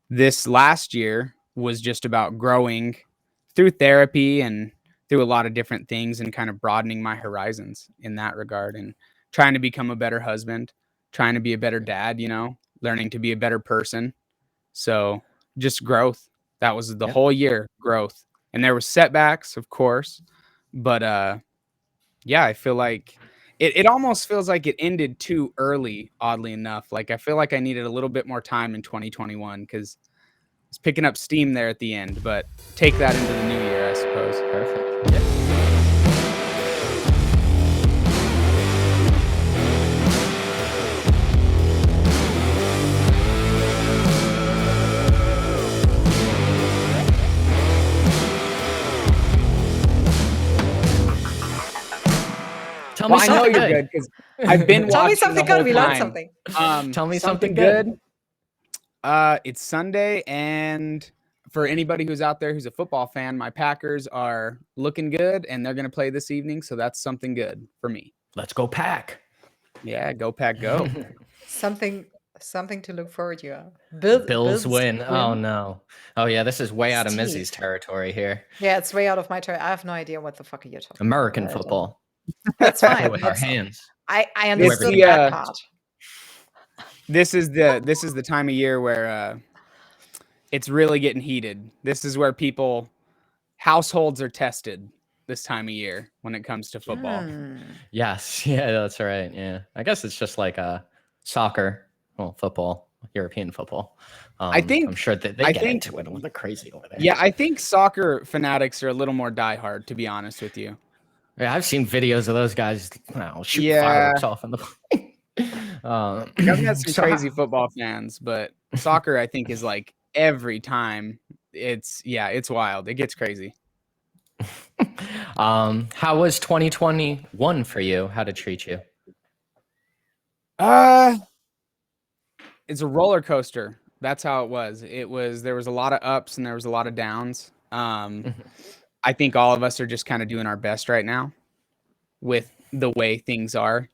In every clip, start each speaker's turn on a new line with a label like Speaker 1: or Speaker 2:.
Speaker 1: this last year was just about growing through therapy and through a lot of different things and kind of broadening my horizons in that regard and trying to become a better husband, trying to be a better dad, learning to be a better person. So just growth. That was the whole year, growth. And there were setbacks, of course, but yeah, I feel like it almost feels like it ended too early, oddly enough. Like I feel like I needed a little bit more time in 2021 because it's picking up steam there at the end, but take that into the new year, I suppose.
Speaker 2: Perfect. Yeah. Tell me
Speaker 1: I know
Speaker 2: something
Speaker 1: you're good because I've been
Speaker 3: Tell me
Speaker 1: watching
Speaker 3: something
Speaker 1: the whole
Speaker 3: good. We learned
Speaker 1: time.
Speaker 3: something.
Speaker 2: Tell me something good.
Speaker 1: It's Sunday, and for anybody who's out there who's a football fan, my Packers are looking good, and they're going to play this evening, so that's something good for me.
Speaker 2: Let's go Pack.
Speaker 1: Yeah, go Pack, go.
Speaker 3: Something to look forward to.
Speaker 2: Bills win. Oh no. Oh yeah, this is way out of
Speaker 3: Steve.
Speaker 2: Mizzy's territory here.
Speaker 3: Yeah, it's way out of my territory. I have no idea what the fuck are you talking
Speaker 2: American
Speaker 3: about.
Speaker 2: football.
Speaker 3: That's fine.
Speaker 2: With our hands.
Speaker 3: I understood
Speaker 1: the,
Speaker 3: that part.
Speaker 1: This is the time of year where it's really getting heated. This is where households are tested this time of year when it comes to football.
Speaker 2: Yes. Yeah, that's right. Yeah. I guess it's just like soccer. Well, football, European football. I'm sure that they get into it when they're crazy over there.
Speaker 1: Yeah, I think soccer fanatics are a little more diehard, to be honest with you.
Speaker 2: Yeah, I've seen videos of those guys shoot fireworks off in the
Speaker 1: I've had some crazy football fans, but soccer I think is like every time it's wild. It gets crazy.
Speaker 2: How was 2021 for you? How did it treat you?
Speaker 1: It's a roller coaster. That's how it was. There was a lot of ups and there was a lot of downs. I think all of us are just kind of doing our best right now with the way things are,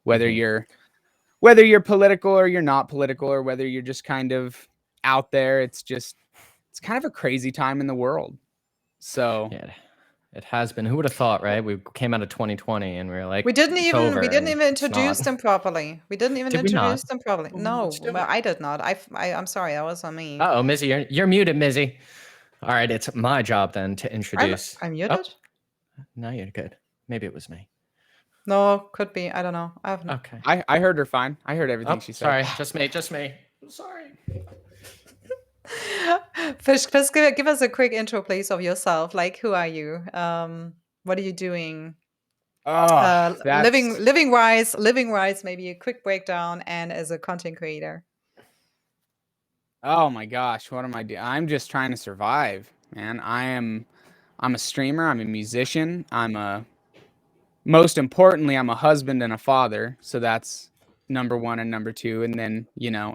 Speaker 1: whether you're political or you're not political, or whether you're just kind of out there. It's kind of a crazy time in the world. So
Speaker 2: yeah, it has been. Who would have thought, right? We came out of 2020 and we were like,
Speaker 3: we didn't even introduce them properly. We didn't even introduce them properly. No, well, I did not. I'm sorry, that was on me.
Speaker 2: Oh, Mizzy, you're muted, Mizzy. All right, it's my job then to introduce.
Speaker 3: I'm muted.
Speaker 2: Oh, no, you're good. Maybe it was me.
Speaker 3: No, could be. I don't know. I have no.
Speaker 2: Okay.
Speaker 1: I heard her fine. I heard everything she said.
Speaker 2: Sorry, just me. I'm sorry.
Speaker 3: Fish, give us a quick intro, please, of yourself. Like, who are you? What are you doing? Living wise, maybe a quick breakdown, and as a content creator.
Speaker 1: Oh my gosh, what am I doing? I'm just trying to survive, man. I'm a streamer. I'm a musician. Most importantly, I'm a husband and a father. So that's number one and number two, and then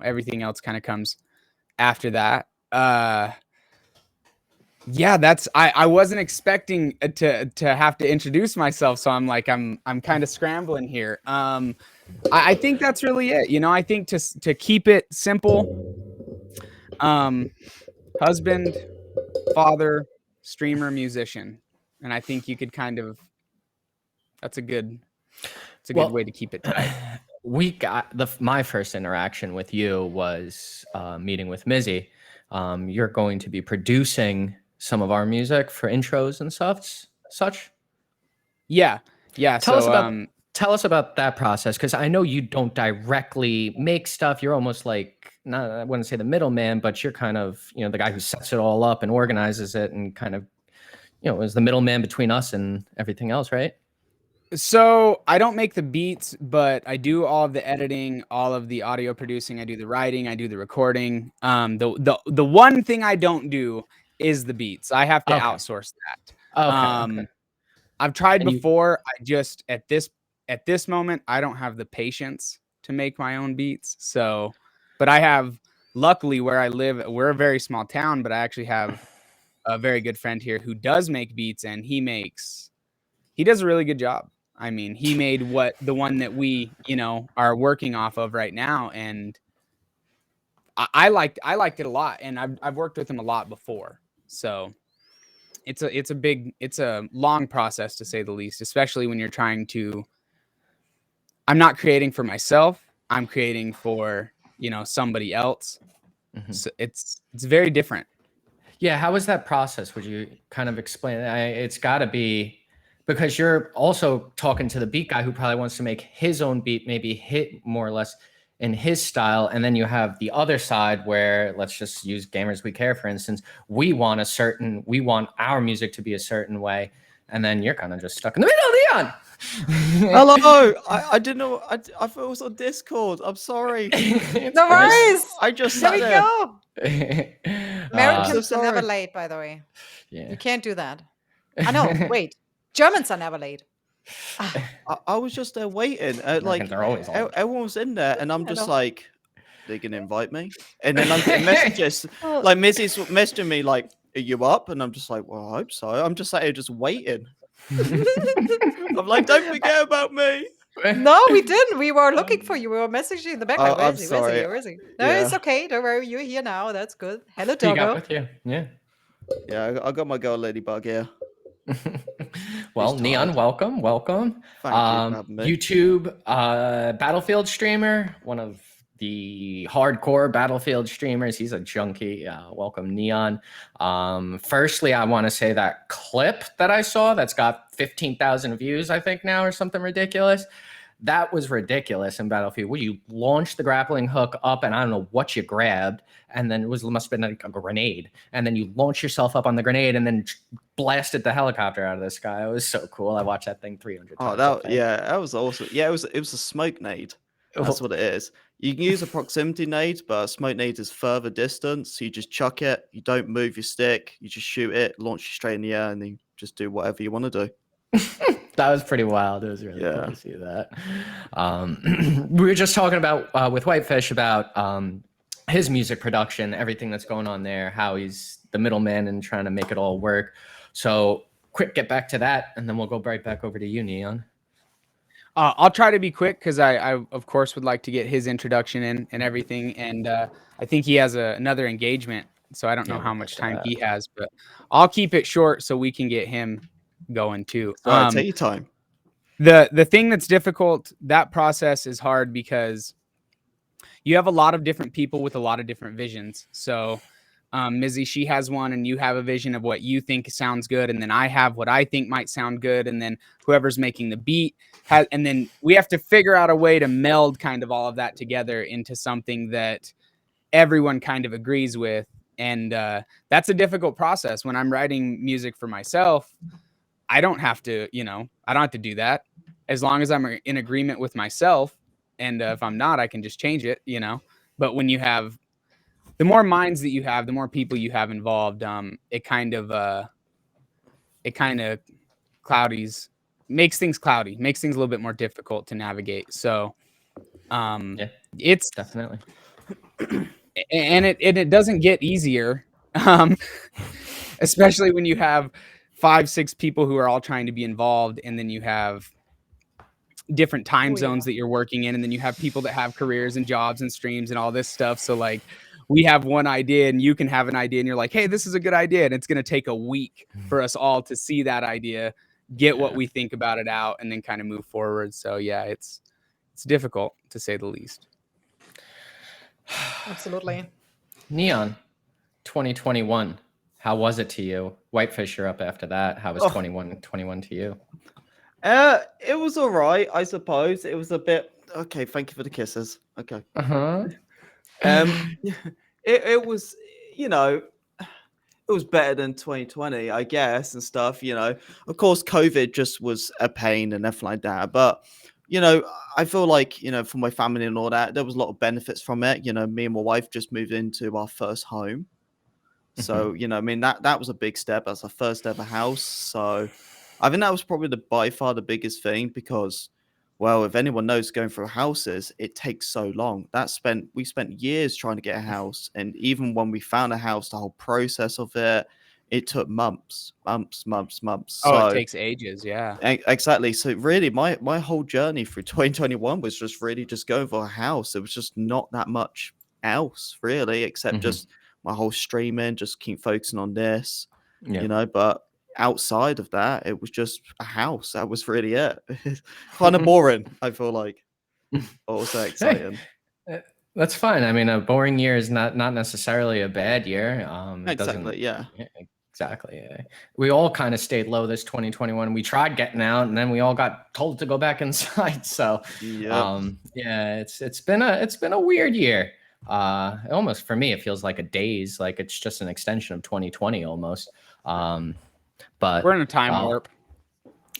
Speaker 1: everything else kind of comes after that. Yeah, I wasn't expecting to have to introduce myself, so I'm kind of scrambling here. I think that's really it. I think to keep it simple, husband, father, streamer, musician, and I think you could that's a good way to keep it tight.
Speaker 2: We got my first interaction with you was meeting with Mizzy. You're going to be producing some of our music for intros and such.
Speaker 1: Yeah.
Speaker 2: Tell us about that process, because I know you don't directly make stuff. You're almost like, I wouldn't say the middleman, but you're kind of the guy who sets it all up and organizes it and kind of is the middleman between us and everything else, right?
Speaker 1: So I don't make the beats, but I do all of the editing, all of the audio producing. I do the writing, I do the recording. The one thing I don't do is the beats. I have to outsource that.
Speaker 2: Okay.
Speaker 1: I've tried before. I just at this moment I don't have the patience to make my own beats. So, but I have, luckily where I live, we're a very small town, but I actually have a very good friend here who does make beats, and he does a really good job. I mean, he made the one that we, are working off of right now. And I liked it a lot, and I've worked with him a lot before. So it's a long process, to say the least, especially when you're trying to. I'm not creating for myself. I'm creating for, somebody else. So it's very different.
Speaker 2: Yeah, how was that process? Would you kind of explain? It's got to be because you're also talking to the beat guy who probably wants to make his own beat, maybe hit more or less in his style. And then you have the other side where, let's just use Gamers We Care, for instance, we want our music to be a certain way. And then you're kind of just stuck in the middle, Leon.
Speaker 4: Hello, I didn't know. I thought it was on Discord. I'm sorry.
Speaker 3: No worries.
Speaker 4: I just
Speaker 3: There
Speaker 4: sat
Speaker 3: we
Speaker 4: there.
Speaker 3: go. Americans
Speaker 4: so
Speaker 3: are never
Speaker 4: sorry.
Speaker 3: late, by the way.
Speaker 2: Yeah.
Speaker 3: You can't do that. I know. Wait, Germans are never late.
Speaker 4: I was just there waiting. Like
Speaker 2: Americans are always late.
Speaker 4: everyone was in there, and I'm
Speaker 3: I
Speaker 4: just
Speaker 3: know.
Speaker 4: like, they can invite me, and then I'm getting messages like Mizzy's messaging me like, "Are you up?" And I'm just like, "Well, I hope so." I'm just sat here just waiting. I'm like, "Don't forget about me."
Speaker 3: No, we didn't. We were looking for you. We were messaging in the background.
Speaker 4: I'm
Speaker 3: Where
Speaker 4: sorry.
Speaker 3: is he? No,
Speaker 4: Yeah.
Speaker 3: it's okay. Don't worry. You're here now. That's good. Hello,
Speaker 2: You got
Speaker 3: Doggo.
Speaker 2: with you. Yeah.
Speaker 4: Yeah, I got my girl Ladybug here.
Speaker 2: Well,
Speaker 4: He's
Speaker 2: Neon,
Speaker 4: tired.
Speaker 2: welcome.
Speaker 4: Thank you for having me.
Speaker 2: YouTube Battlefield streamer, one of the hardcore Battlefield streamers. He's a junkie. Welcome, Neon. Firstly, I want to say that clip that I saw that's got 15,000 views, I think now, or something ridiculous. That was ridiculous in Battlefield. Where you launched the grappling hook up, and I don't know what you grabbed, and then must have been like a grenade, and then you launch yourself up on the grenade, and then blasted the helicopter out of the sky. It was so cool. I watched that thing 300 times.
Speaker 4: That was awesome. Yeah, it was a smoke nade. That's what it is. You can use a proximity nade, but a smoke nade is further distance. So you just chuck it. You don't move your stick. You just shoot it, launch it straight in the air, and then you just do whatever you want to do.
Speaker 2: That was pretty wild. It was really cool to see that. We were just talking about with Whitefish about his music production, everything that's going on there, how he's the middleman and trying to make it all work. So quick, get back to that, and then we'll go right back over to you, Neon.
Speaker 1: I'll try to be quick because I of course would like to get his introduction in and everything, and I think he has another engagement, so I don't know how much time he has, but I'll keep it short so we can get him going too.
Speaker 4: Take your time.
Speaker 1: The thing that's difficult, that process is hard because you have a lot of different people with a lot of different visions. So Mizzy, she has one, and you have a vision of what you think sounds good, and then I have what I think might sound good, and then whoever's making the beat has, and then we have to figure out a way to meld kind of all of that together into something that everyone kind of agrees with, and that's a difficult process. When I'm writing music for myself, I don't have to do that as long as I'm in agreement with myself, and if I'm not, I can just change it, But when you have the more minds that you have, the more people you have involved, it kind of makes things cloudy, makes things a little bit more difficult to navigate. So it's
Speaker 2: definitely,
Speaker 1: and it doesn't get easier, especially when you have 5-6 people who are all trying to be involved, and then you have different time zones that you're working in, and then you have people that have careers and jobs and streams and all this stuff. So like, we have one idea and you can have an idea and you're like, hey, this is a good idea, and it's going to take a week for us all to see that idea, get what we think about it out, and then kind of move forward. So yeah, it's difficult, to say the least.
Speaker 3: Absolutely.
Speaker 2: Neon, 2021, how was it to you? Whitefish, you're up after that. How was 21 to you?
Speaker 4: It was all right, I suppose. It was a bit okay. Thank you for the kisses. Okay. It was, it was better than 2020, I guess, and stuff. Of course, COVID just was a pain and everything like that. But I feel like for my family and all that, there was a lot of benefits from it. Me and my wife just moved into our first home, so I mean that was a big step. That's our first ever house, so I think that was probably by far the biggest thing because, well, if anyone knows going through houses, it takes so long. We spent years trying to get a house, and even when we found a house, the whole process of it took months.
Speaker 1: Oh,
Speaker 4: So,
Speaker 1: it takes ages, yeah.
Speaker 4: Exactly. So really, my whole journey through 2021 was just really just going for a house. It was just not that much else really, except just my whole streaming, just keep focusing on this, you know. But outside of that, it was just a house. That was really it. Kind of boring, I feel like. Also exciting.
Speaker 2: Hey, that's fine. I mean, a boring year is not necessarily a bad year. It
Speaker 4: Exactly, yeah.
Speaker 2: Exactly. We all kind of stayed low this 2021. We tried getting out, and then we all got told to go back inside. So, yeah, it's been a weird year. Almost for me, it feels like a daze. Like it's just an extension of 2020 almost. But
Speaker 1: we're in a time warp.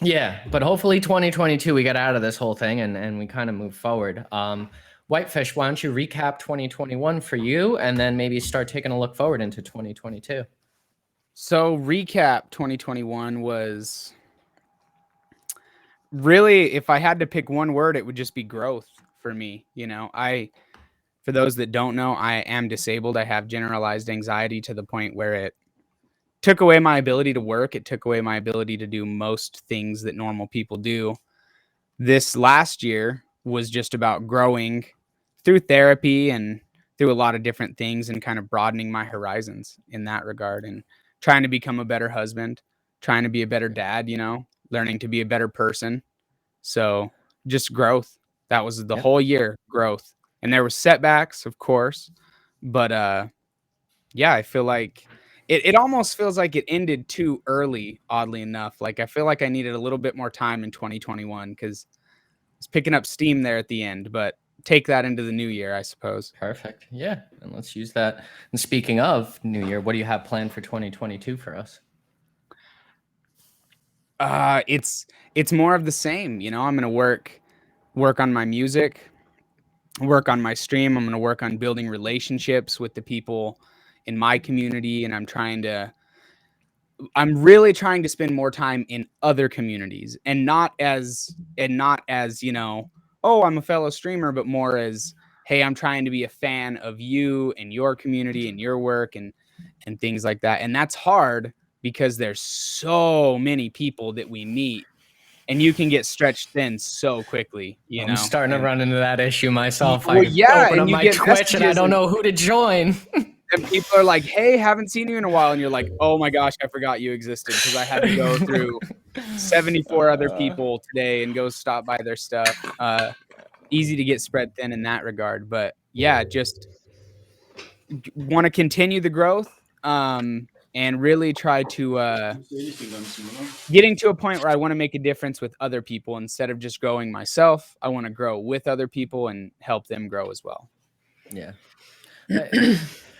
Speaker 2: Yeah, but hopefully 2022 we get out of this whole thing and we kind of move forward. Whitefish, why don't you recap 2021 for you, and then maybe start taking a look forward into 2022?
Speaker 1: So recap 2021 was really, if I had to pick one word, it would just be growth for me. You know, for those that don't know, I am disabled. I have generalized anxiety to the point where it took away my ability to work. It took away my ability to do most things that normal people do. This last year was just about growing through therapy and through a lot of different things and kind of broadening my horizons in that regard, and trying to become a better husband, trying to be a better dad, you know, learning to be a better person. So just growth. That was the whole year, growth. And there were setbacks, of course, but yeah, I feel like it almost feels like it ended too early, oddly enough. Like I feel like I needed a little bit more time in 2021 because it's picking up steam there at the end, but take that into the new year, I suppose.
Speaker 2: Perfect. Yeah. And let's use that. And speaking of new year, what do you have planned for 2022 for us?
Speaker 1: It's more of the same. You know, I'm going to work on my music, work on my stream. I'm going to work on building relationships with the people in my community. And I'm really trying to spend more time in other communities, and not as, you know, oh, I'm a fellow streamer, but more as, hey, I'm trying to be a fan of you and your community and your work and things like that. And that's hard because there's so many people that we meet, and you can get stretched thin so quickly, you know.
Speaker 2: I'm starting to run into that issue myself.
Speaker 1: Well,
Speaker 2: I open up my Twitch and I don't know who to join.
Speaker 1: And people are like, hey, haven't seen you in a while. And you're like, oh my gosh, I forgot you existed, because I had to go through 74 other people today and go stop by their stuff. Easy to get spread thin in that regard. But yeah, just want to continue the growth and really try to getting to a point where I want to make a difference with other people instead of just growing myself. I want to grow with other people and help them grow as well.
Speaker 2: Yeah.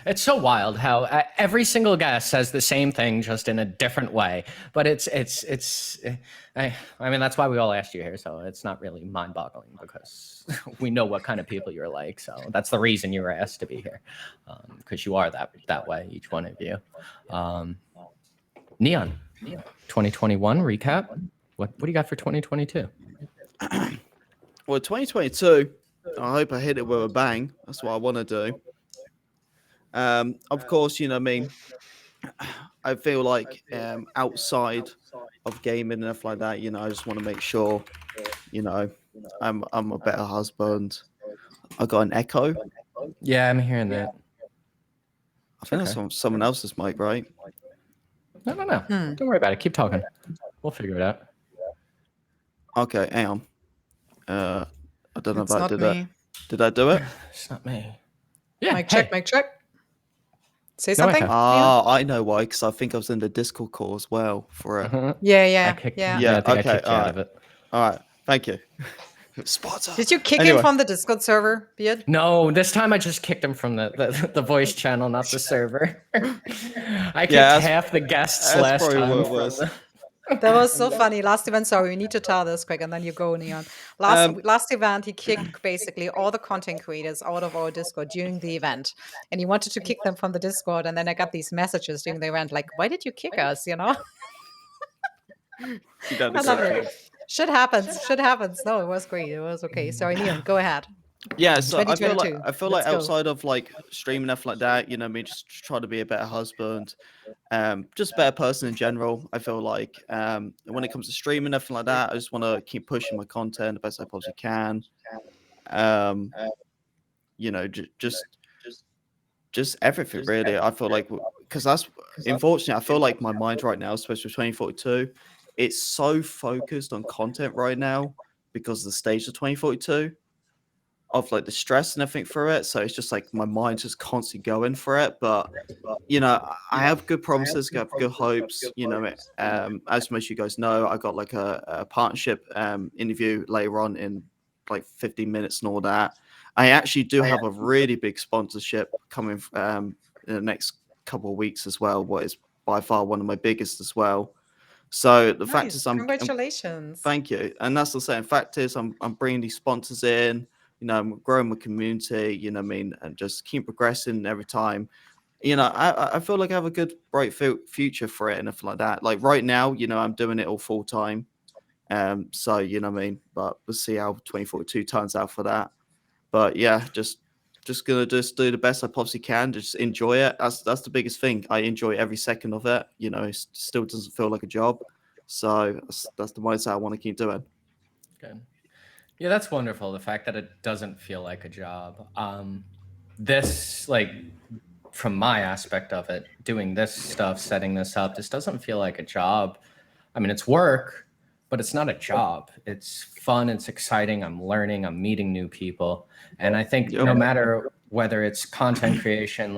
Speaker 2: It's so wild how every single guest says the same thing, just in a different way. But I mean, that's why we all asked you here. So it's not really mind-boggling, because we know what kind of people you're like. So that's the reason you were asked to be here, because you are that way, each one of you. Neon, 2021 recap. What do you got for 2022?
Speaker 4: Well, 2022, I hope I hit it with a bang. That's what I want to do. Of course, you know, I mean, I feel like outside of gaming and stuff like that, you know, I just want to make sure, you know, I'm a better husband. I got an echo.
Speaker 2: Yeah, I'm hearing that.
Speaker 4: I think that's on someone else's mic, right?
Speaker 2: No. Don't worry about it. Keep talking. We'll figure it out.
Speaker 4: Okay, hang on. I don't know if I did
Speaker 3: me.
Speaker 4: Did I do it?
Speaker 2: It's not me. Yeah.
Speaker 3: Mic check. Say something.
Speaker 4: I know why, because I think I was in the Discord call as well for it.
Speaker 3: Yeah.
Speaker 2: I think
Speaker 4: okay,
Speaker 2: I kicked you out of it.
Speaker 4: All right, thank you. Spot on.
Speaker 3: Did you kick him from the Discord server, Beard?
Speaker 2: No, this time I just kicked him from the voice channel, not the server. I kicked half the guests last time.
Speaker 3: That was so funny. Last event, sorry, we need to tell this quick, and then you go, Neon. Last event, he kicked basically all the content creators out of our Discord during the event, and he wanted to kick them from the Discord. And then I got these messages during the event, like, "Why did you kick us?" You know. I love it. Shit happens. No, it was great. It was okay. Sorry, Neon, go ahead.
Speaker 4: Yeah, so I feel like outside of like streaming stuff like that, you know, me just try to be a better husband, just a better person in general. I feel like when it comes to streaming everything like that, I just want to keep pushing my content the best I possibly can. You know, just just everything really. I feel like because that's unfortunately, I feel like my mind right now, especially 2042, it's so focused on content right now because of the stage of 2042 of like the stress and everything for it. So it's just like my mind's just constantly going for it. But I have good promises, I have good hopes. As most of you guys know, I got like a partnership interview later on in like 15 minutes and all that. I actually do have a really big sponsorship coming in the next couple of weeks as well. What is by far one of my biggest as well. So the fact
Speaker 3: Nice.
Speaker 4: is, I'm
Speaker 3: Congratulations.
Speaker 4: thank you, and that's the same. Fact is, I'm bringing these sponsors in. I'm growing my community. You know what I mean, and just keep progressing every time. I feel like I have a good bright future for it and everything like that. Like right now, I'm doing it all full time. So you know what I mean, but we'll see how 2042 turns out for that. But yeah, just gonna just do the best I possibly can. Just enjoy it. That's the biggest thing. I enjoy every second of it. It still doesn't feel like a job. So that's the mindset I want to keep doing.
Speaker 2: Good. Yeah, that's wonderful. The fact that it doesn't feel like a job. This, like, from my aspect of it, doing this stuff, setting this up, this doesn't feel like a job. I mean, it's work, but it's not a job. It's fun. It's exciting. I'm learning. I'm meeting new people. And I think no matter whether it's content creation,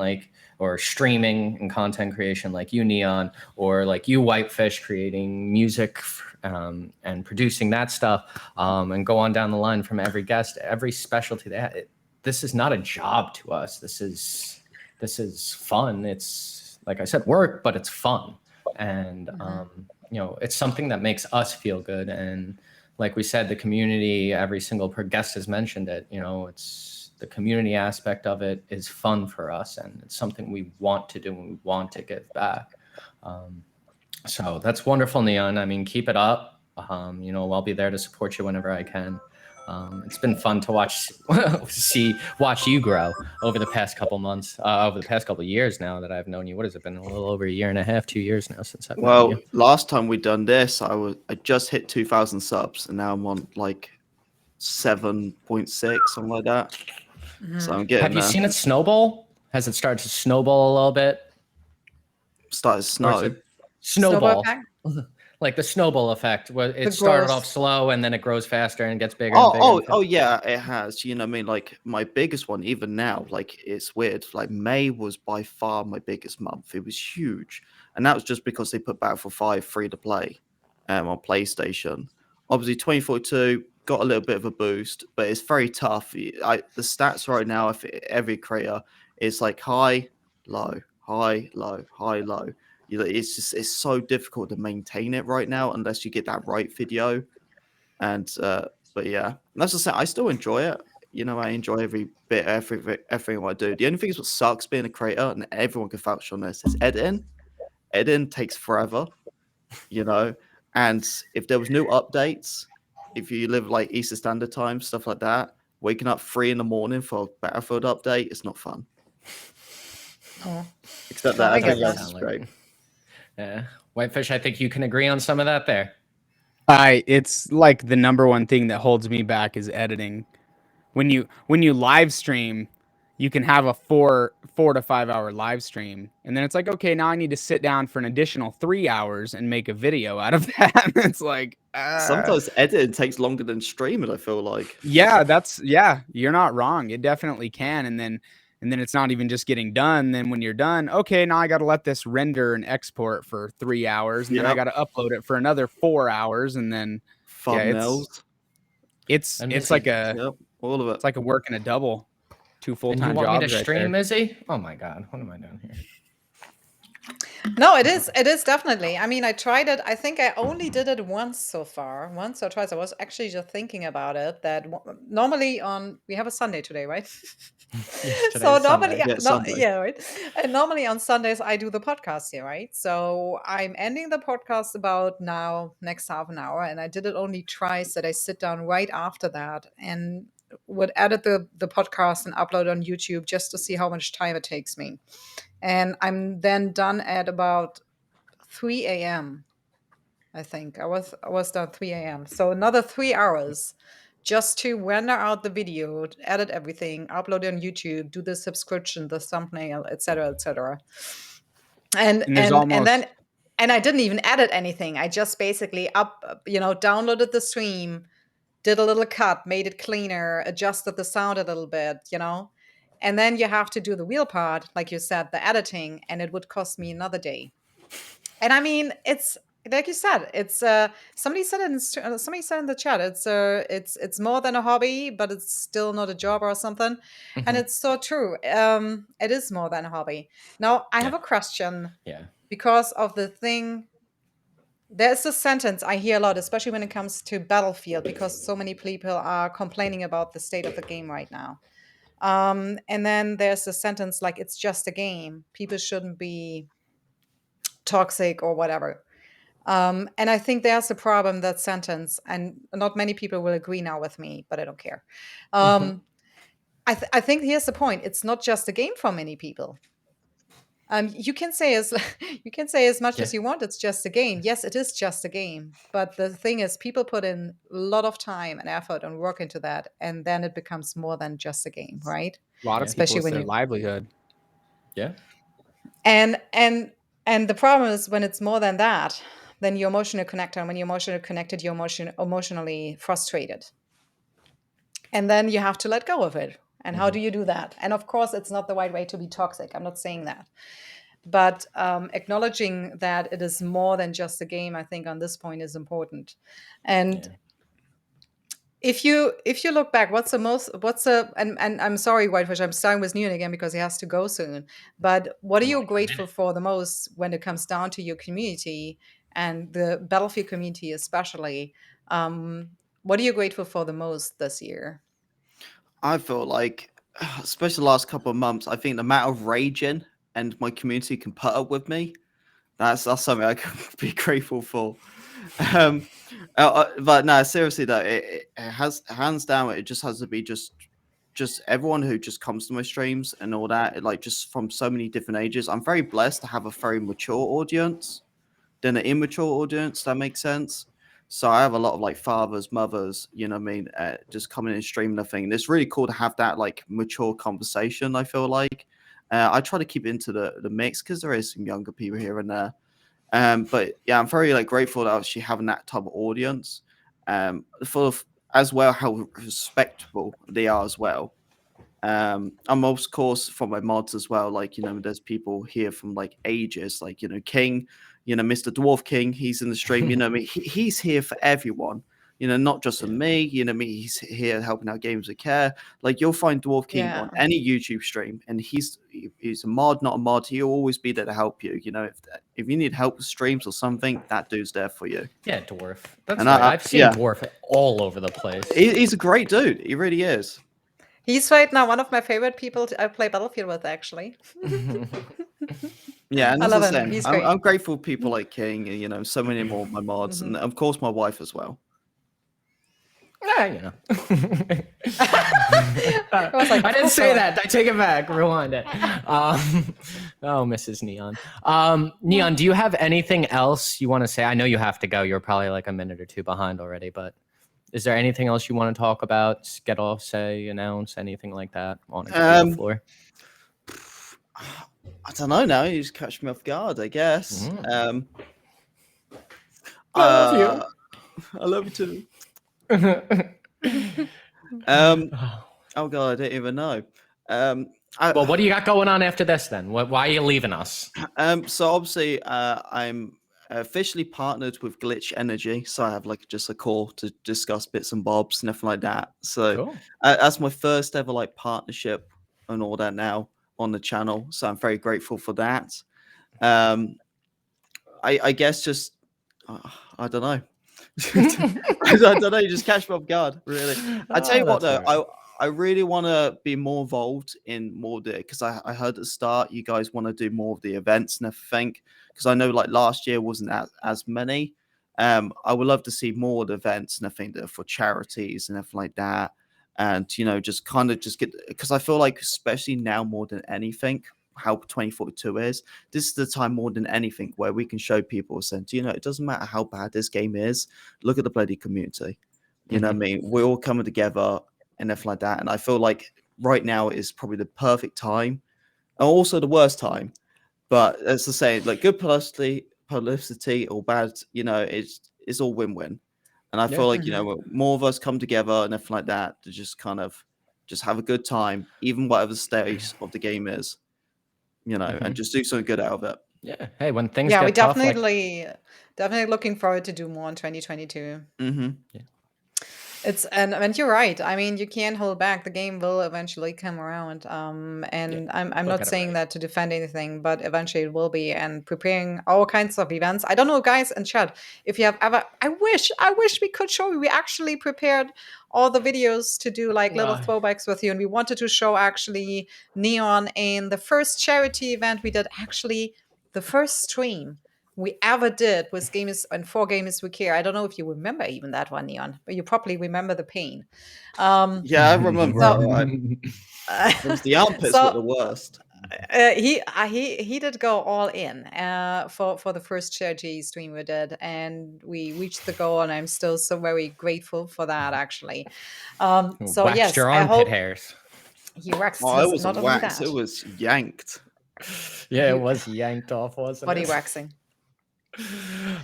Speaker 2: or streaming and content creation like you, Neon, or like you, Whitefish, creating music and producing that stuff, and go on down the line from every guest, every specialty this is not a job to us. This is fun. It's, like I said, work, but it's fun. And, it's something that makes us feel good. And like we said, the community, every single guest has mentioned it, it's the community aspect of it is fun for us. And it's something we want to do and we want to give back. So that's wonderful, Neon. I mean, keep it up. I'll be there to support you whenever I can. It's been fun to watch you grow over the past couple months, over the past couple of years now that I've known you. What has it been? A little over a year and a half, 2 years now since I've known you.
Speaker 4: Last time we done this, I just hit 2,000 subs, and now I'm on like 7.6, something like that. So I'm getting.
Speaker 2: Have you seen it snowball? Has it started to snowball a little bit?
Speaker 4: Started snow.
Speaker 2: Snowball. Like the snowball effect, where it started off slow and then it grows faster and gets bigger.
Speaker 4: Oh, yeah, it has. You know what I mean? Like my biggest one, even now, like it's weird. Like May was by far my biggest month. It was huge. And that was just because they put Battlefield 5 free to play on PlayStation. Obviously, 2042 got a little bit of a boost, but it's very tough. The stats right now, if every creator is like high, low, high, low, high, low. It's so difficult to maintain it right now unless you get that right video. And but yeah, that's just I still enjoy it. I enjoy every bit, everything I do. The only thing is what sucks being a creator, and everyone can vouch on this, is editing. Editing takes forever, and if there was new updates, if you live like Eastern Standard Time, stuff like that, waking up 3 a.m. for a Battlefield update, it's not fun.
Speaker 3: Oh.
Speaker 4: Except that I think that's great.
Speaker 2: Yeah, Whitefish, I think you can agree on some of that there.
Speaker 1: It's like the number one thing that holds me back is editing. When you live stream, you can have a 4 to 5 hour live stream, and then it's like, okay, now I need to sit down for an additional 3 hours and make a video out of that. It's like
Speaker 4: sometimes editing takes longer than streaming, I feel like.
Speaker 1: Yeah, you're not wrong. It definitely can, and then it's not even just getting done. Then when you're done, okay, now I got to let this render and export for 3 hours, and then I got to upload it for another 4 hours, and then
Speaker 4: thumbnails.
Speaker 1: It's like
Speaker 4: all of it.
Speaker 1: It's like a work and a double, 2 full-time jobs.
Speaker 2: You want me to stream, Mizzy? Oh my God, what am I doing here?
Speaker 3: No, it is definitely. I mean, I tried it. I think I only did it once so far, once or twice. I was actually just thinking about it that normally we have a Sunday today, right? So normally, right. And normally on Sundays I do the podcast here, right? So I'm ending the podcast about now, next half an hour, and I did it only twice. That I sit down right after that and would edit the podcast and upload on YouTube just to see how much time it takes me. And I'm then done at about 3 a.m. I think I was done 3 a.m. So another 3 hours just to render out the video, edit everything, upload it on YouTube, do the subscription, the thumbnail, etc., etc. And
Speaker 1: there's almost
Speaker 3: then I didn't even edit anything. I just basically downloaded the stream, did a little cut, made it cleaner, adjusted the sound a little bit, and then you have to do the real part, like you said, the editing, and it would cost me another day. And I mean, it's like you said, it's somebody said in the chat, it's more than a hobby, but it's still not a job or something. And it's so true. It is more than a hobby. Now I have a question.
Speaker 2: Yeah.
Speaker 3: Because of the thing, there's a sentence I hear a lot, especially when it comes to Battlefield, because so many people are complaining about the state of the game right now. And then there's a sentence like, it's just a game. People shouldn't be toxic or whatever. And I think there's a problem, that sentence, and not many people will agree now with me, but I don't care. I think here's the point. It's not just a game for many people. You can say as much as you want. It's just a game. Yes, it is just a game. But the thing is, people put in a lot of time and effort and work into that, and then it becomes more than just a game, right?
Speaker 1: a lot of
Speaker 3: Especially
Speaker 1: people, it's
Speaker 3: when
Speaker 1: their
Speaker 3: you
Speaker 1: livelihood.
Speaker 2: Yeah.
Speaker 3: and the problem is, when it's more than that, then you're emotionally connected. And when you're emotionally connected, you're emotionally frustrated. And then you have to let go of it. And how do you do that? And of course, it's not the right way to be toxic. I'm not saying that. But acknowledging that it is more than just a game, I think on this point is important. And if you look back, and I'm sorry, Whitefish, I'm starting with Neon again because he has to go soon. But what are you grateful for the most when it comes down to your community and the Battlefield community especially? What are you grateful for the most this year?
Speaker 4: I feel like, especially the last couple of months, I think the amount of raging and my community can put up with me, that's something I can be grateful for. But no, seriously though, it has, hands down, it just has to be just everyone who just comes to my streams and all that, like just from so many different ages. I'm very blessed to have a very mature audience than an immature audience. That makes sense. So I have a lot of like fathers, mothers, you know what I mean, just coming in and streaming the thing. And it's really cool to have that like mature conversation, I feel like. I try to keep it into the mix because there is some younger people here and there. But yeah, I'm very like grateful that actually having that type of audience. For as well how respectable they are as well. I'm of course from my mods as well. Like, you know, there's people here from like ages, like, you know, King, you know, Mr. Dwarf King, he's in the stream, you know, I mean, he's here for everyone, you know, not just for me, you know, me, he's here helping out Games with Care. Like, you'll find Dwarf King on any YouTube stream, and he's a mod, not a mod. He'll always be there to help you. You know, if you need help with streams or something, that dude's there for you.
Speaker 2: Yeah, Dwarf. That's right. I've seen Dwarf all over the place.
Speaker 4: He's a great dude. He really is.
Speaker 3: He's right now one of my favorite people I play Battlefield with, actually.
Speaker 4: Yeah, and
Speaker 3: I
Speaker 4: that's
Speaker 3: love
Speaker 4: the
Speaker 3: him.
Speaker 4: same.
Speaker 3: He's great.
Speaker 4: I'm grateful for people like King and, you know, so many more of my mods, and of course my wife as well.
Speaker 2: Yeah, you know.
Speaker 3: I
Speaker 2: didn't say that. I take it back. Rewind it. Oh, Mrs. Neon. Neon, do you have anything else you want to say? I know you have to go. You're probably like a minute or two behind already, but is there anything else you want to talk about? Get off, say, announce, anything like that? I want to give you the floor.
Speaker 4: I don't know now. You just catch me off guard, I guess.
Speaker 2: I love you.
Speaker 4: I love you too. Oh god, I don't even know.
Speaker 2: Well, what do you got going on after this then? Why are you leaving us?
Speaker 4: So obviously, I'm officially partnered with Glitch Energy, so I have like just a call to discuss bits and bobs and everything like that. So
Speaker 2: Cool.
Speaker 4: That's my first ever like partnership and all that now on the channel. So I'm very grateful for that. I guess just I don't know. I don't know. You just catch me off guard, really. I tell you what, though, right. I really want to be more involved in more of the, because I heard at the start you guys want to do more of the events and everything. Because I know like last year wasn't as many. I would love to see more of the events and everything that are for charities and everything like that. And you know, just kind of just get, because I feel like especially now more than anything, how 2042 is, this is the time more than anything where we can show people, saying, you know, it doesn't matter how bad this game is, look at the bloody community. You know what I mean? We're all coming together and everything like that. And I feel like right now is probably the perfect time, and also the worst time. But as I say, like good publicity or bad, you know, it's all win-win. And I feel like, you know, more of us come together and everything like that to just kind of just have a good time, even whatever the stage of the game is, you know, and just do something good out of it.
Speaker 2: Yeah. Hey, when things
Speaker 3: Yeah, we
Speaker 2: get tough,
Speaker 3: definitely looking forward to do more in 2022.
Speaker 4: Mm-hmm.
Speaker 3: And you're right. I mean, you can't hold back. The game will eventually come around. And I'm
Speaker 2: look
Speaker 3: not
Speaker 2: at it
Speaker 3: saying
Speaker 2: right.
Speaker 3: that to defend anything, but eventually it will be. And preparing all kinds of events. I don't know, guys in chat, if you have ever. I wish we could show you. We actually prepared all the videos to do like little throwbacks with you, and we wanted to show actually Neon in the first charity event we did. Actually, the first stream we ever did with Gamers and for Gamers We Care. I don't know if you remember even that one, Neon, but you probably remember the pain.
Speaker 4: Yeah, I remember.
Speaker 3: So-
Speaker 4: All right. It was the armpits
Speaker 3: So-
Speaker 4: were the worst.
Speaker 3: He did go all in for the first charity stream we did, and we reached the goal, and I'm still so very grateful for that. Actually, so
Speaker 2: waxed
Speaker 3: yes,
Speaker 2: your
Speaker 3: I
Speaker 2: armpit
Speaker 3: hope
Speaker 2: hairs.
Speaker 3: he waxed.
Speaker 4: Oh, it
Speaker 3: his,
Speaker 4: wasn't
Speaker 3: not only
Speaker 4: waxed,
Speaker 3: that.
Speaker 4: it was yanked.
Speaker 2: Yeah, it was yanked off, wasn't
Speaker 3: body
Speaker 2: it?
Speaker 3: waxing.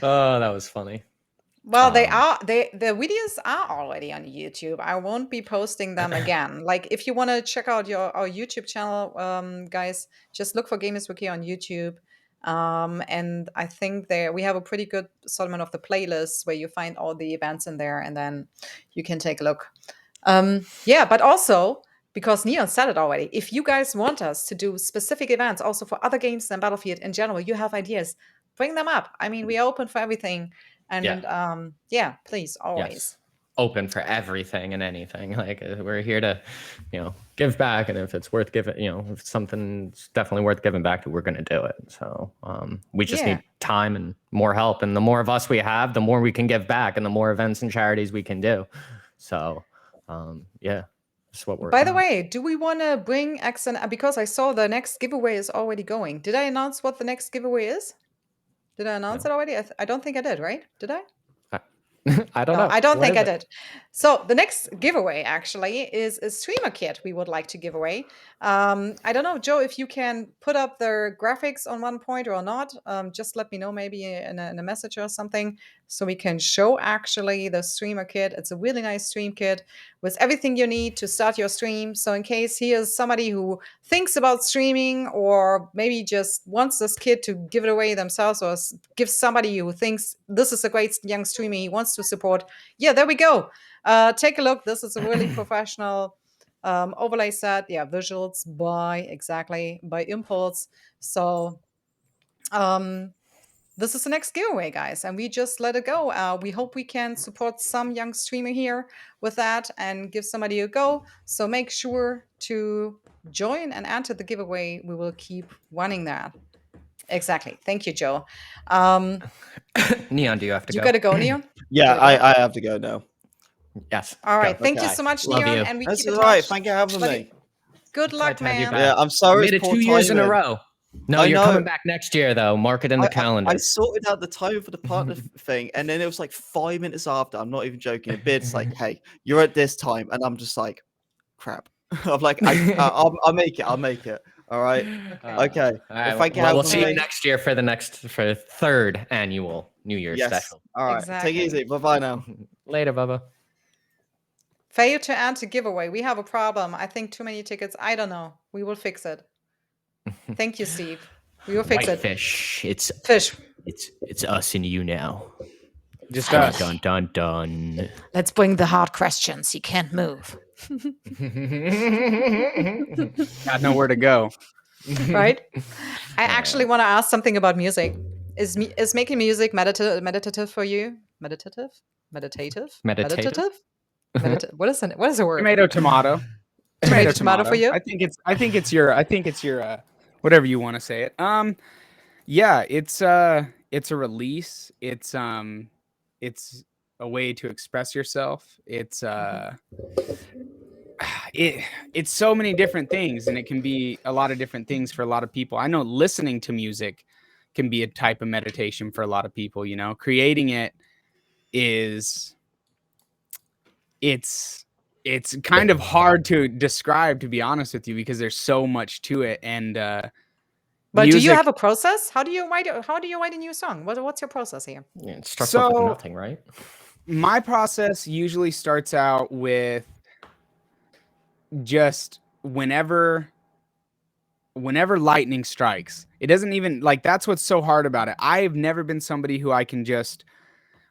Speaker 2: Oh, that was funny.
Speaker 3: Well, the videos are already on YouTube. I won't be posting them again. Like if you want to check out our YouTube channel, guys, just look for Gamers Wiki on YouTube. And I think we have a pretty good assortment of the playlists where you find all the events in there, and then you can take a look. Yeah, but also because Neon said it already, if you guys want us to do specific events also for other games than Battlefield in general, you have ideas, bring them up. I mean, we are open for everything. And yeah, please, always.
Speaker 2: Yes. Open for everything and anything. Like we're here to, give back, and if it's worth giving, if something's definitely worth giving back to, we're going to do it. So we just need time and more help, and the more of us we have, the more we can give back, and the more events and charities we can do. So yeah, that's what we're.
Speaker 3: By the way, do we want to bring because I saw the next giveaway is already going. Did I announce what the next giveaway is? Did I announce it already? I don't think I did, right? Did I?
Speaker 2: I don't know.
Speaker 3: I don't
Speaker 2: What
Speaker 3: think
Speaker 2: is
Speaker 3: I
Speaker 2: it?
Speaker 3: did. So the next giveaway actually is a streamer kit we would like to give away. I don't know, Joe, if you can put up the graphics on one point or not. Just let me know maybe in a message or something so we can show actually the streamer kit. It's a really nice stream kit with everything you need to start your stream. So in case he is somebody who thinks about streaming or maybe just wants this kit to give it away themselves or give somebody who thinks this is a great young streamer he wants to support. Yeah, there we go. Take a look. This is a really professional overlay set. Yeah, visuals by Impulse. So this is the next giveaway, guys, and we just let it go. We hope we can support some young streamer here with that and give somebody a go. So make sure to join and enter the giveaway. We will keep running that. Exactly. Thank you, Joe.
Speaker 2: Neon, do you have to
Speaker 3: You
Speaker 2: go?
Speaker 3: got to go, Neon?
Speaker 4: Yeah, I have to go now.
Speaker 2: Yes.
Speaker 3: All right.
Speaker 2: go.
Speaker 3: Thank you so much,
Speaker 2: Love
Speaker 3: Neon.
Speaker 2: you.
Speaker 3: And we
Speaker 4: That's
Speaker 3: keep in
Speaker 4: all right.
Speaker 3: touch.
Speaker 4: Thank you for having
Speaker 3: Buddy.
Speaker 4: me.
Speaker 3: Good luck,
Speaker 2: Glad to have you
Speaker 3: man.
Speaker 2: back.
Speaker 4: Yeah, I'm sorry.
Speaker 2: Made it
Speaker 4: it's poor
Speaker 2: 2 years in a
Speaker 4: timing.
Speaker 2: row. No,
Speaker 4: I
Speaker 2: you're
Speaker 4: know.
Speaker 2: coming back next year, though. Mark it in the calendar.
Speaker 4: I sorted out the time for the partner thing, and then it was like 5 minutes after. I'm not even joking. A bit's like, "Hey, you're at this time," and I'm just like, "Crap." I'm like, "I'll make it. I'll make it." All right. Okay.
Speaker 2: All right,
Speaker 4: If I can
Speaker 2: we'll
Speaker 4: have
Speaker 2: see you
Speaker 4: me-
Speaker 2: next year for the third annual New Year's
Speaker 4: Yes.
Speaker 2: special.
Speaker 4: All right.
Speaker 3: Exactly.
Speaker 4: Take it easy. Bye bye now.
Speaker 2: Later, Bubba.
Speaker 3: Fail to enter giveaway. We have a problem. I think too many tickets. I don't know. We will fix it. Thank you, Steve. We will fix it.
Speaker 2: Whitefish.
Speaker 3: Fish.
Speaker 2: It's us and you now.
Speaker 1: Just
Speaker 2: Dun
Speaker 1: us.
Speaker 2: dun dun dun.
Speaker 3: Let's bring the hard questions. He can't move.
Speaker 1: Got nowhere to go.
Speaker 3: Right? I actually want to ask something about music. Is making music meditative for you? Meditative?
Speaker 2: Meditative?
Speaker 3: What is it? What is the word?
Speaker 1: Tomato, tomato.
Speaker 3: Tomato for you?
Speaker 1: I think it's your whatever you want to say it. Yeah, it's a release. It's a way to express yourself. It's so many different things, and it can be a lot of different things for a lot of people. I know listening to music can be a type of meditation for a lot of people, creating it is it's kind of hard to describe, to be honest with you, because there's so much to it. And
Speaker 3: But do you
Speaker 1: music,
Speaker 3: have a process? How do you write a new song? What's your process here?
Speaker 2: Yeah, it starts off with
Speaker 1: so
Speaker 2: nothing, right?
Speaker 1: my process usually starts out with just whenever lightning strikes. It doesn't even, like, that's what's so hard about it. I've never been somebody who I can just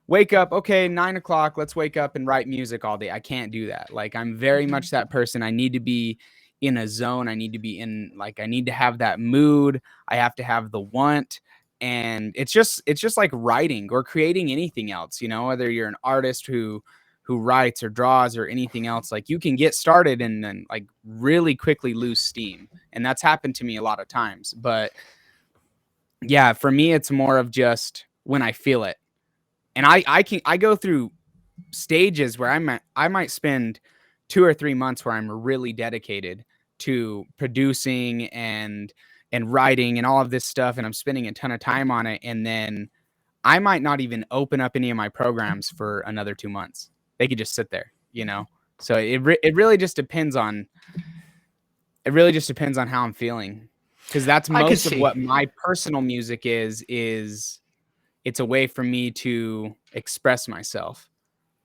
Speaker 1: wake up, okay, 9 o'clock, let's wake up and write music all day. I can't do that. Like, I'm very much that person. I need to be in a zone. I need to be in, like, I need to have that mood. I have to have the want. And it's just like writing or creating anything else, you know, whether you're an artist who writes or draws or anything else. Like, you can get started and then like really quickly lose steam. And that's happened to me a lot of times. But yeah, for me, it's more of just when I feel it. And I go through stages where I might spend 2 or 3 months where I'm really dedicated to producing and writing and all of this stuff, and I'm spending a ton of time on it, and then I might not even open up any of my programs for another 2 months. They could just sit there, you know. So it really just depends on how I'm feeling, because that's most of what my personal music is. It's a way for me to express myself.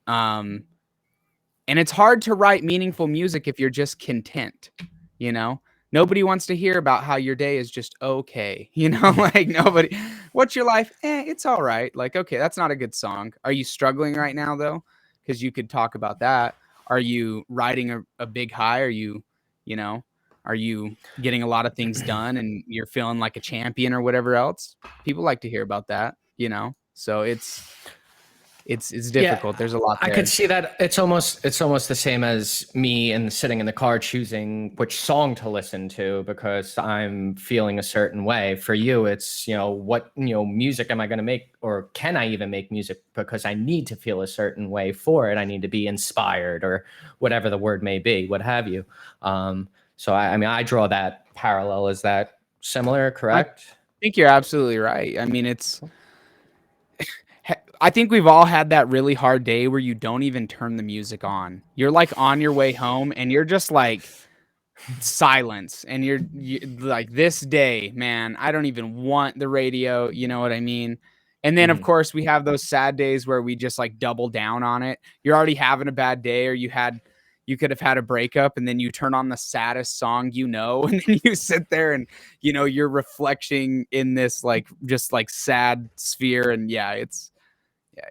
Speaker 1: And it's hard to write meaningful music if you're just content, you know? Nobody wants to hear about how your day is just okay, you know? Like, nobody, what's your life? It's all right. Like, okay, that's not a good song. Are you struggling right now, though? Because you could talk about that. Are you riding a big high? Are you getting a lot of things done and you're feeling like a champion or whatever else? People like to hear about that, you know? So it's difficult.
Speaker 2: Yeah,
Speaker 1: there's a lot there.
Speaker 2: I could see that. It's almost the same as me and sitting in the car choosing which song to listen to because I'm feeling a certain way. For you, it's, what, music am I going to make, or can I even make music because I need to feel a certain way for it? I need to be inspired, or whatever the word may be, what have you. So I draw that parallel. Is that similar? Correct?
Speaker 1: I think you're absolutely right. I mean, I think we've all had that really hard day where you don't even turn the music on. You're like on your way home and you're just like silence. And you're like, this day, man, I don't even want the radio. You know what I mean? And then, of course, we have those sad days where we just like double down on it. You're already having a bad day, or you could have had a breakup, and then you turn on the saddest song, and then you sit there and, you're reflecting in this like just like sad sphere. And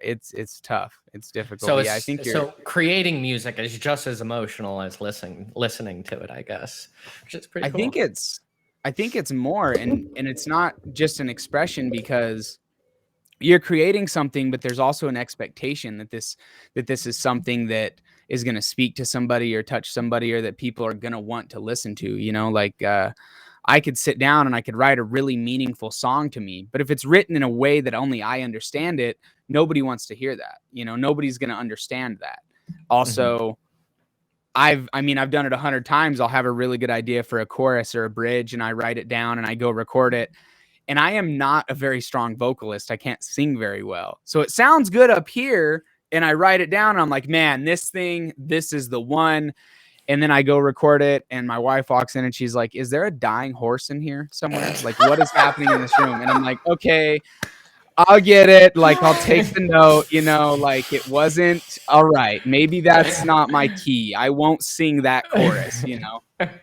Speaker 1: it's tough. It's difficult.
Speaker 2: So
Speaker 1: I think
Speaker 2: so creating music is just as emotional as listening to it, I guess, which is pretty cool.
Speaker 1: I think it's more, and it's not just an expression, because you're creating something, but there's also an expectation that this is something that is going to speak to somebody or touch somebody, or that people are going to want to listen to, like, I could sit down and I could write a really meaningful song to me, but if it's written in a way that only I understand it, nobody wants to hear that. Nobody's going to understand that. Also, I've done it 100 times. I'll have a really good idea for a chorus or a bridge, and I write it down and I go record it. And I am not a very strong vocalist. I can't sing very well. So it sounds good up here, and I write it down and I'm like, man, this is the one. And then I go record it, and my wife walks in and she's like, is there a dying horse in here somewhere? Like, what is happening in this room? And I'm like, okay, I'll get it. Like, I'll take the note, like, it wasn't all right. Maybe that's not my key. I won't sing that chorus,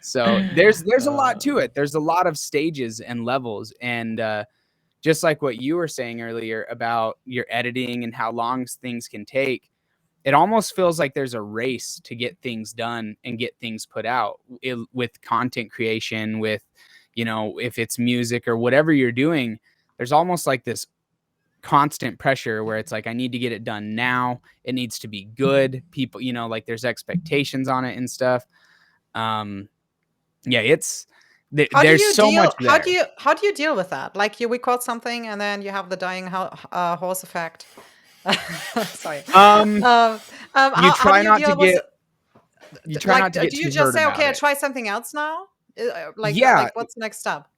Speaker 1: So there's a lot to it. There's a lot of stages and levels. And just like what you were saying earlier about your editing and how long things can take, it almost feels like there's a race to get things done and get things put out with content creation, with, if it's music or whatever you're doing. There's almost like this constant pressure where it's like, I need to get it done now. It needs to be good. People, like, there's expectations on it and stuff. There's so much there.
Speaker 3: How do you deal with that? Like, you record something and then you have the dying horse effect. Sorry. You try not to get. You try not to get. Do you just say, okay, I try something else now? Like, what's the next step?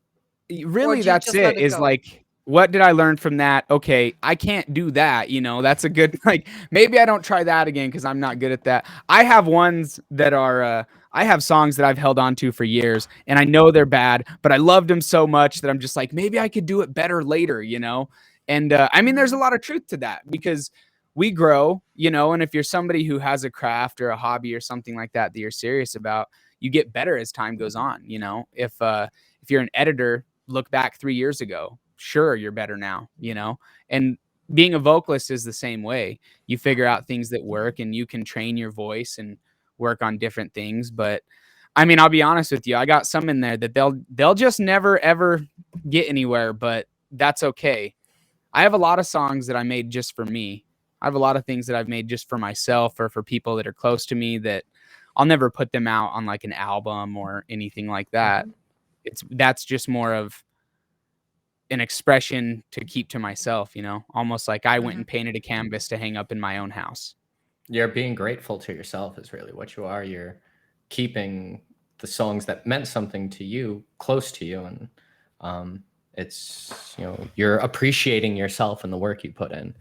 Speaker 1: Really, that's it. Is like, what did I learn from that? Okay, I can't do that. You know, that's a good, like, maybe I don't try that again because I'm not good at that. I have ones that are, I have songs that I've held on to for years and I know they're bad, but I loved them so much that I'm just like, maybe I could do it better later, you know? And I mean, there's a lot of truth to that because we grow, you know, and if you're somebody who has a craft or a hobby or something like that that you're serious about, you get better as time goes on, you know? If you're an editor, look back 3 years ago, sure, you're better now, you know? And being a vocalist is the same way. You figure out things that work and you can train your voice and work on different things. But I mean, I'll be honest with you, I got some in there that they'll just never ever get anywhere, but that's okay. I have a lot of songs that I made just for me. I have a lot of things that I've made just for myself or for people that are close to me that I'll never put them out on like an album or anything like that. That's just more of an expression to keep to myself, you know, almost like I went and painted a canvas to hang up in my own house.
Speaker 2: You're being grateful to yourself is really what you are. You're keeping the songs that meant something to you close to you, and it's, you know, you're appreciating yourself and the work you put in.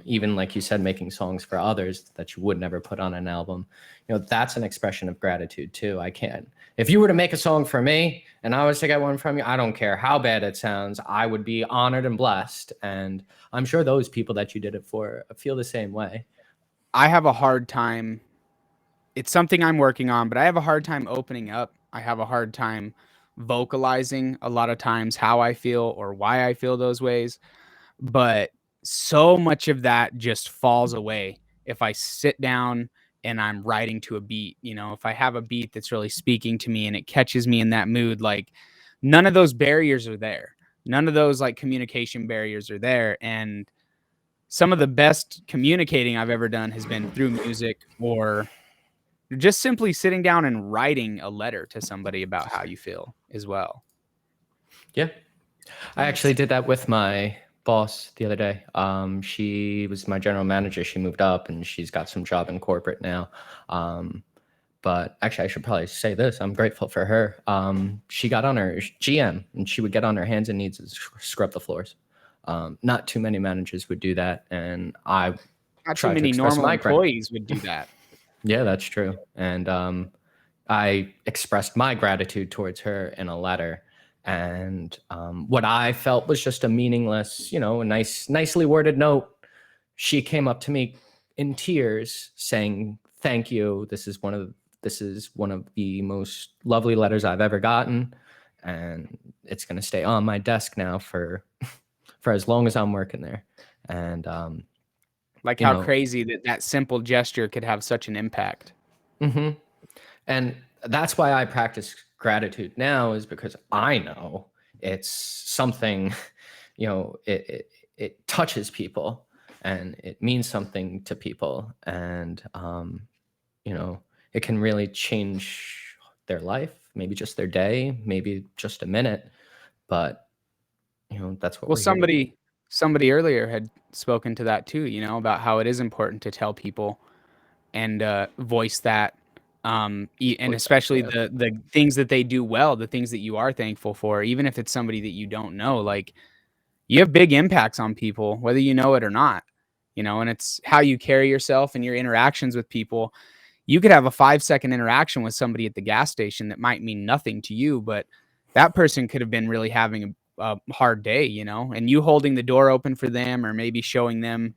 Speaker 2: Even like you said, making songs for others that you would never put on an album, you know, that's an expression of gratitude too. I can't, if you were to make a song for me and I was to get one from you, I don't care how bad it sounds, I would be honored and blessed. And I'm sure those people that you did it for feel the same way.
Speaker 1: I have a hard time. It's something I'm working on, but I have a hard time opening up. I have a hard time vocalizing a lot of times how I feel or why I feel those ways. But so much of that just falls away if I sit down and I'm writing to a beat. You know, if I have a beat that's really speaking to me and it catches me in that mood, like none of those barriers are there. None of those like communication barriers are there. And some of the best communicating I've ever done has been through music or just simply sitting down and writing a letter to somebody about how you feel as well.
Speaker 2: Yeah. I actually did that with my boss the other day. She was my general manager. She moved up and she's got some job in corporate now. But actually, I should probably say this. I'm grateful for her. She got on her GM and she would get on her hands and knees and scrub the floors. Not too many managers would do that. And I
Speaker 1: Not too many normal employees would do that.
Speaker 2: Yeah, that's true. And I expressed my gratitude towards her in a letter. And what I felt was just a meaningless, you know, a nicely worded note. She came up to me in tears saying, "Thank you. This is one of the most lovely letters I've ever gotten. And it's going to stay on my desk now for as long as I'm working there." And
Speaker 1: like how crazy that simple gesture could have such an impact.
Speaker 2: Mm-hmm. And that's why I practice gratitude now, is because I know it's something, you know, it touches people and it means something to people. And, you know, it can really change their life, maybe just their day, maybe just a minute. But, you know, that's what
Speaker 1: somebody earlier had spoken to that too, you know, about how it is important to tell people and voice that. And especially the things that they do well, the things that you are thankful for, even if it's somebody that you don't know, like you have big impacts on people, whether you know it or not, you know, and it's how you carry yourself and your interactions with people. You could have a 5-second interaction with somebody at the gas station that might mean nothing to you, but that person could have been really having a hard day, you know, and you holding the door open for them or maybe showing them,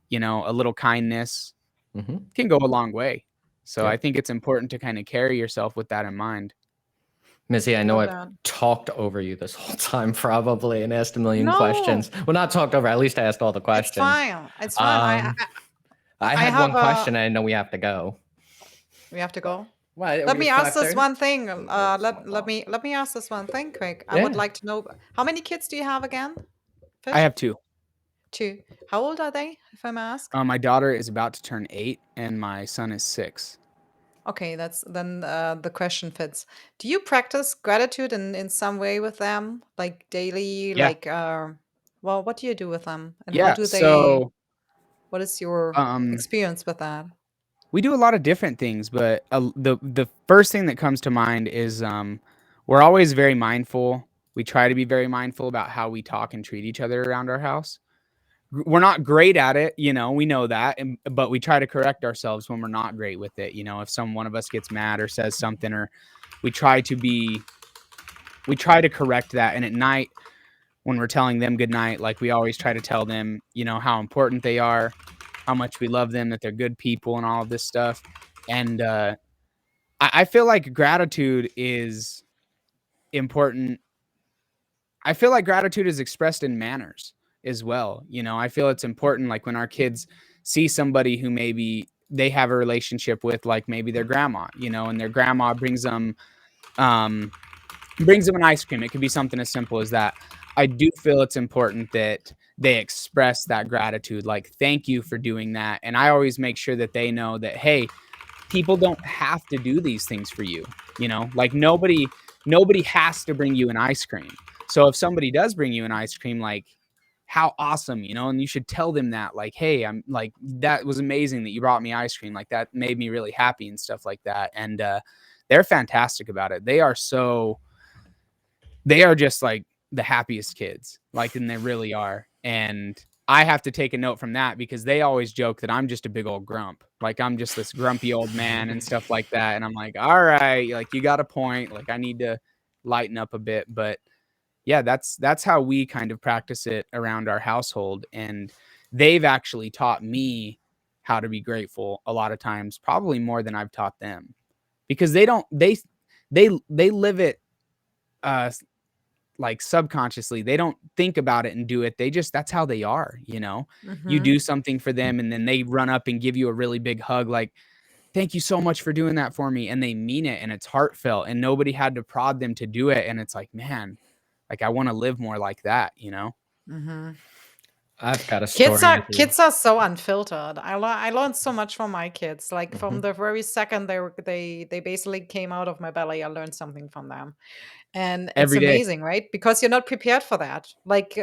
Speaker 1: you know, a little kindness can go a long way. So I think it's important to kind of carry yourself with that in mind.
Speaker 2: Mizzy, I know I've talked over you this whole time probably and asked a million questions. Well, not talked over, at least I asked all the questions.
Speaker 3: It's fine. It's fine.
Speaker 2: I had one question. I know we have to go.
Speaker 3: We have to go?
Speaker 2: Well,
Speaker 3: let me ask this one thing. Let me ask this one thing quick. I would like to know, how many kids do you have again? Fish?
Speaker 1: I have 2.
Speaker 3: 2. How old are they, if I may ask?
Speaker 1: My daughter is about to turn 8 and my son is 6.
Speaker 3: Okay, that's then the question fits. Do you practice gratitude in some way with them, like daily?
Speaker 1: Yeah.
Speaker 3: Like, well, what do you do with them, and
Speaker 1: yeah,
Speaker 3: how do they?
Speaker 1: So,
Speaker 3: what is your experience with that?
Speaker 1: We do a lot of different things, but the first thing that comes to mind is we're always very mindful We try to be very mindful about how we talk and treat each other around our house. We're not great at it, you know, we know that, but we try to correct ourselves when we're not great with it. You know, if one of us gets mad or says something, or we try to correct that. And at night, when we're telling them good night, like, we always try to tell them, you know, how important they are, how much we love them, that they're good people and all of this stuff. And I feel like gratitude is important. I feel like gratitude is expressed in manners as well. You know, I feel it's important, like, when our kids see somebody who maybe they have a relationship with, like maybe their grandma, you know, and their grandma brings them an ice cream. It could be something as simple as that. I do feel it's important that they express that gratitude, like, thank you for doing that. And I always make sure that they know that, hey, people don't have to do these things for you. You know, like, nobody has to bring you an ice cream. So if somebody does bring you an ice cream, like, how awesome, you know, and you should tell them that, like, hey, I'm like, that was amazing that you brought me ice cream. Like, that made me really happy and stuff like that. And they're fantastic about it. They are just like the happiest kids, like, and they really are. And I have to take a note from that, because they always joke that I'm just a big old grump. Like, I'm just this grumpy old man and stuff like that. And I'm like, all right, like, you got a point. Like, I need to lighten up a bit. But yeah, that's how we kind of practice it around our household. And they've actually taught me how to be grateful a lot of times, probably more than I've taught them, because they live it like, subconsciously. They don't think about it and do it. That's how they are, you know. You do something for them and then they run up and give you a really big hug, like, thank you so much for doing that for me. And they mean it, and it's heartfelt, and nobody had to prod them to do it. And it's like, man, like, I want to live more like that, you know.
Speaker 2: I've got a story.
Speaker 3: Kids are so unfiltered. I learned so much from my kids. Like, from the very second they basically came out of my belly, I learned something from them. And it's
Speaker 1: Every day.
Speaker 3: amazing, right? Because you're not prepared for that. Like,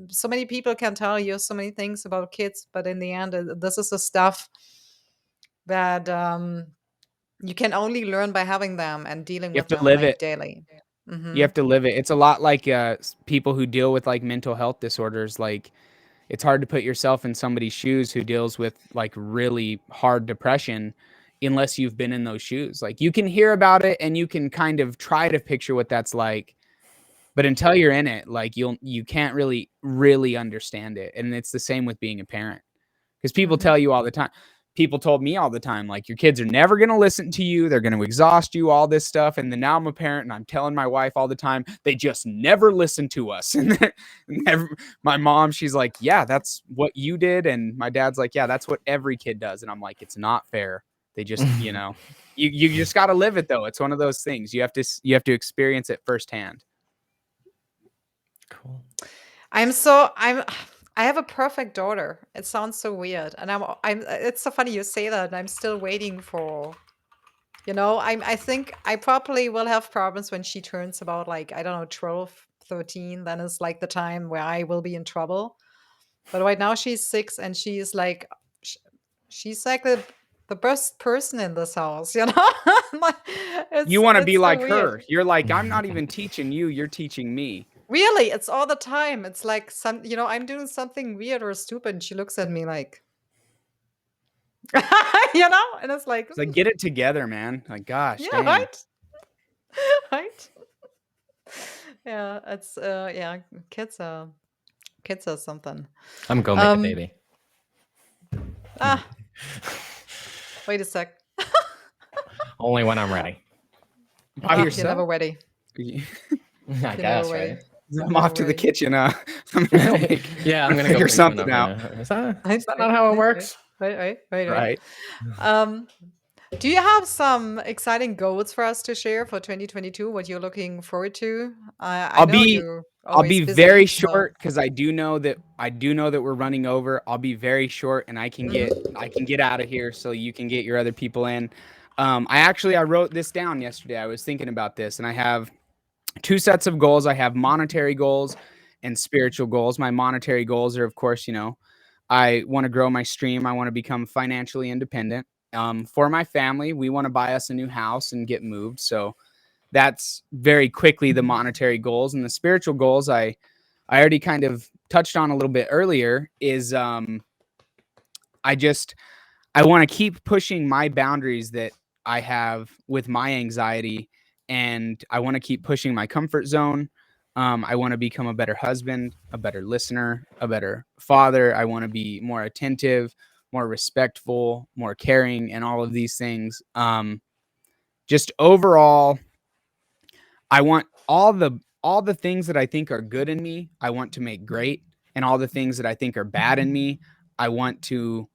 Speaker 3: so many people can tell you so many things about kids, but in the end, this is the stuff that you can only learn by having them and dealing
Speaker 1: You have
Speaker 3: with
Speaker 1: to
Speaker 3: them,
Speaker 1: live
Speaker 3: like,
Speaker 1: it.
Speaker 3: daily.
Speaker 1: You have to live it. It's a lot like people who deal with, like, mental health disorders. Like, it's hard to put yourself in somebody's shoes who deals with, like, really hard depression, unless you've been in those shoes. Like, you can hear about it and you can kind of try to picture what that's like, but until you're in it, like, you can't really understand it. And it's the same with being a parent, because people tell you all the time. People told me all the time, like, your kids are never going to listen to you. They're going to exhaust you, all this stuff. And then now I'm a parent and I'm telling my wife all the time, they just never listen to us. And my mom, she's like, yeah, that's what you did. And my dad's like, yeah, that's what every kid does. And I'm like, it's not fair. They just, you know, you just got to live it, though. It's one of those things. You have to experience it firsthand.
Speaker 2: Cool.
Speaker 3: I have a perfect daughter. It sounds so weird. And it's so funny you say that. And I'm still waiting for, I think I probably will have problems when she turns about, like, I don't know, 12, 13. Then is like the time where I will be in trouble. But right now she's 6 and she's like, she's like the best person in this house, you know?
Speaker 1: You want to be
Speaker 3: so
Speaker 1: like
Speaker 3: weird.
Speaker 1: her. You're like, I'm not even teaching you. You're teaching me.
Speaker 3: Really, it's all the time. It's like, I'm doing something weird or stupid, and she looks at me like, and it's like,
Speaker 1: It's like, get it together, man. Like, gosh,
Speaker 3: yeah,
Speaker 1: dang.
Speaker 3: right, right. Yeah, it's kids are something.
Speaker 2: I'm going to make a baby.
Speaker 3: Wait a sec.
Speaker 2: Only when I'm ready.
Speaker 1: By
Speaker 3: You're
Speaker 1: yourself?
Speaker 3: never ready.
Speaker 2: I guess,
Speaker 3: ready.
Speaker 2: right?
Speaker 1: I'm off to the
Speaker 3: ready.
Speaker 1: kitchen. I'm gonna go make,
Speaker 2: Yeah, I'm gonna go
Speaker 1: figure
Speaker 2: make
Speaker 1: something
Speaker 2: one up.
Speaker 1: out.
Speaker 2: Is that not how it works?
Speaker 3: Right.
Speaker 1: Right.
Speaker 3: Do you have some exciting goals for us to share for 2022? What you're looking forward to? I know you're
Speaker 1: I'll
Speaker 3: always
Speaker 1: be
Speaker 3: busy,
Speaker 1: very
Speaker 3: so-
Speaker 1: short, because I do know that we're running over. I'll be very short, and I can get out of here so you can get your other people in. I wrote this down yesterday. I was thinking about this, and I have 2 sets of goals. I have monetary goals and spiritual goals. My monetary goals are, of course, I want to grow my stream. I want to become financially independent. For my family, we want to buy us a new house and get moved. So that's very quickly the monetary goals. And the spiritual goals I already kind of touched on a little bit earlier is I want to keep pushing my boundaries that I have with my anxiety, and I want to keep pushing my comfort zone. I want to become a better husband, a better listener, a better father. I want to be more attentive, more respectful, more caring, and all of these things. Just overall, I want all the things that I think are good in me, I want to make great, and all the things that I think are bad in me, I want to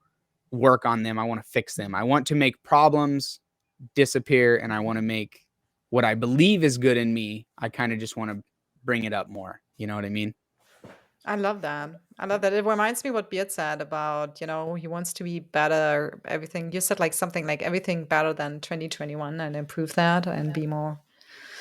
Speaker 1: work on them. I want to fix them. I want to make problems disappear, and I want to make what I believe is good in me. I kind of just want to bring it up more. You know what I mean?
Speaker 3: I love that. I love that. It reminds me what Beard said about, he wants to be better, everything. You said like something like everything better than 2021 and improve that and be more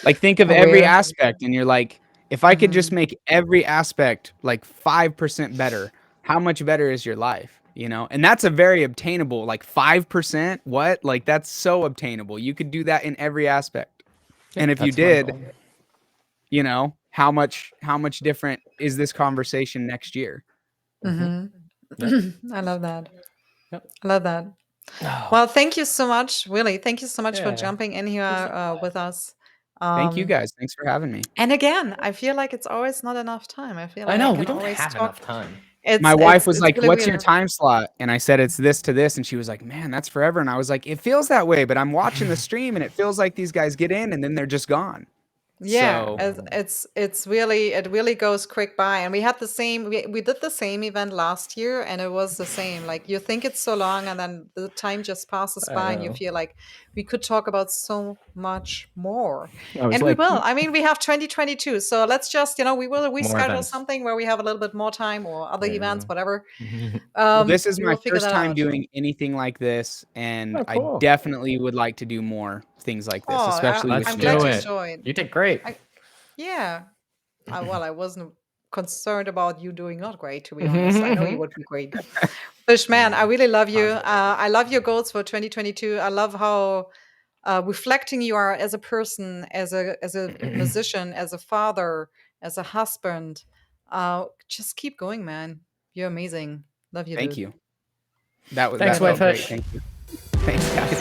Speaker 1: Like, think of every
Speaker 3: aware.
Speaker 1: aspect, and you're like, if I could just make every aspect like 5% better, how much better is your life? And that's a very obtainable, like 5%. What? Like, that's so obtainable. You could do that in every aspect. And if you did, how much different is this conversation next year?
Speaker 3: I love that.
Speaker 2: Yep.
Speaker 3: I love that. Well, thank you so much. Really, thank you so much for jumping in here with us.
Speaker 1: Thank you guys. Thanks for having me.
Speaker 3: And again, I feel like it's always not enough time. I feel like
Speaker 2: I know,
Speaker 3: can
Speaker 2: we don't
Speaker 3: always
Speaker 2: have
Speaker 3: talk.
Speaker 2: enough time.
Speaker 1: My wife was
Speaker 3: it's
Speaker 1: like,
Speaker 3: really
Speaker 1: what's your
Speaker 3: weird.
Speaker 1: time slot? And I said, it's this to this. And she was like, man, that's forever. And I was like, it feels that way, but I'm watching the stream and it feels like these guys get in and then they're just gone.
Speaker 3: Yeah,
Speaker 1: So,
Speaker 3: it really goes quick by. And we had the same, we did the same event last year, and it was the same. Like, you think it's so long, and then the time just passes by, and you
Speaker 2: know.
Speaker 3: feel like we could talk about so much more.
Speaker 2: I was
Speaker 3: And we
Speaker 2: like,
Speaker 3: will. I mean, we have 2022, so let's just, we will reschedule
Speaker 2: events.
Speaker 3: something where we have a little bit more time, or other events, whatever.
Speaker 1: well, this is
Speaker 3: We
Speaker 1: my
Speaker 3: will figure
Speaker 1: first
Speaker 3: that
Speaker 1: time
Speaker 3: out.
Speaker 1: doing anything like this. And
Speaker 2: Oh,
Speaker 1: I
Speaker 2: cool.
Speaker 1: definitely would like to do more things like this,
Speaker 3: Oh,
Speaker 1: especially with
Speaker 2: Let's
Speaker 3: I'm
Speaker 1: you
Speaker 3: glad
Speaker 2: do
Speaker 3: you
Speaker 1: guys.
Speaker 2: it.
Speaker 3: enjoyed.
Speaker 2: You did great.
Speaker 3: Yeah. Well, I wasn't concerned about you doing not great, to be honest. I know you would be great. Fish man, I really love you. I love your goals for 2022. I love how reflecting you are as a person, as a musician, as a father, as a husband. Just keep going, man. You're amazing. Love you,
Speaker 1: Thank
Speaker 3: dude.
Speaker 1: you. That
Speaker 2: Thanks,
Speaker 1: felt great.
Speaker 2: Whitefish.
Speaker 1: Thank you. Thanks, guys.